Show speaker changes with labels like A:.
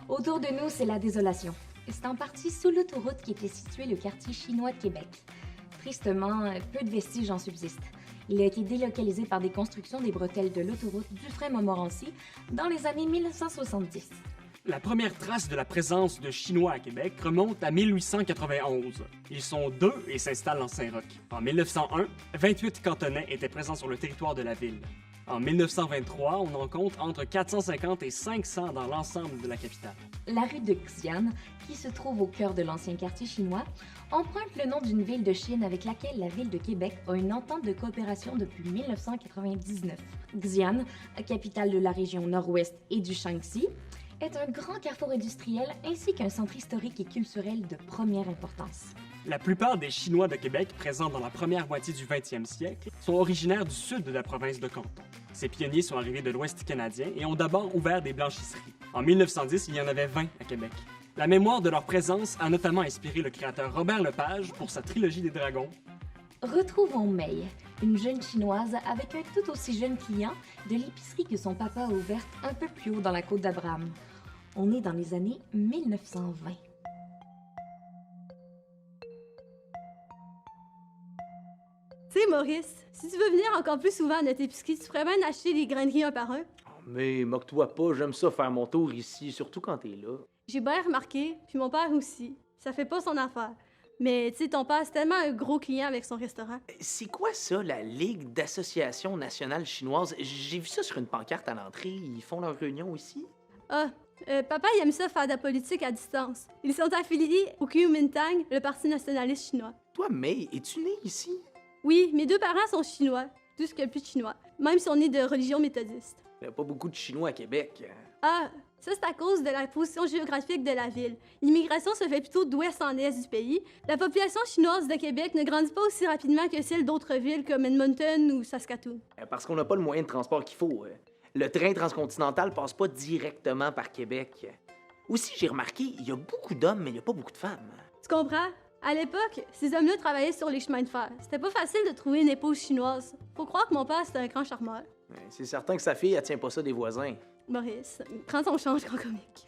A: Autour de nous, c'est la désolation. C'est en partie sous l'autoroute qui était situé le quartier chinois de Québec. Tristement, peu de vestiges en subsistent. Il a été délocalisé par des constructions des bretelles de l'autoroute Dufresne-Montmorency dans les années 1970.
B: La première trace de la présence de Chinois à Québec remonte à 1891. Ils sont deux et s'installent en Saint-Roch. En 1901, 28 cantonais étaient présents sur le territoire de la ville. En 1923, on en compte entre 450 et 500 dans l'ensemble de la capitale.
A: La rue de Xi'an, qui se trouve au cœur de l'ancien quartier chinois, emprunte le nom d'une ville de Chine avec laquelle la ville de Québec a une entente de coopération depuis 1999. Xi'an, capitale de la région nord-ouest et du Shaanxi, est un grand carrefour industriel ainsi qu'un centre historique et culturel de première importance.
B: La plupart des Chinois de Québec présents dans la première moitié du 20e siècle sont originaires du sud de la province de Canton. Ces pionniers sont arrivés de l'Ouest canadien et ont d'abord ouvert des blanchisseries. En 1910, il y en avait 20 à Québec. La mémoire de leur présence a notamment inspiré le créateur Robert Lepage pour sa trilogie des dragons.
A: Retrouvons Mei, une jeune chinoise avec un tout aussi jeune client de l'épicerie que son papa a ouverte un peu plus haut dans la côte d'Abraham. On est dans les années 1920.
C: Tu sais, Maurice, si tu veux venir encore plus souvent à notre épicerie, tu pourrais bien acheter les graineries un par un.
D: Mais moque-toi pas, j'aime ça faire mon tour ici, surtout quand t'es là.
C: J'ai bien remarqué, puis mon père aussi. Ça fait pas son affaire. Mais tu sais, ton père, c'est tellement un gros client avec son restaurant.
D: C'est quoi ça, la Ligue d'associations nationales chinoises? J'ai vu ça sur une pancarte à l'entrée, ils font leur réunion ici.
C: Ah, papa, il aime ça faire de la politique à distance. Ils sont affiliés au Kuomintang, le Parti nationaliste chinois.
D: Toi, May, es-tu née ici?
C: Oui, mes deux parents sont chinois, tout ce qu'il y a plus de chinois, même si on est de religion méthodiste.
D: Il y a pas beaucoup de Chinois à Québec.
C: Ah, ça c'est à cause de la position géographique de la ville. L'immigration se fait plutôt d'ouest en est du pays. La population chinoise de Québec ne grandit pas aussi rapidement que celle d'autres villes comme Edmonton ou Saskatoon.
D: Parce qu'on n'a pas le moyen de transport qu'il faut. Le train transcontinental passe pas directement par Québec. Aussi, j'ai remarqué, il y a beaucoup d'hommes, mais il n'y a pas beaucoup de femmes.
C: Tu comprends? À l'époque, ces hommes-là travaillaient sur les chemins de fer. C'était pas facile de trouver une épouse chinoise. Faut croire que mon père, c'était un grand charmeur.
D: C'est certain que sa fille, elle tient pas ça des voisins.
C: Maurice, prends ton change, grand comique.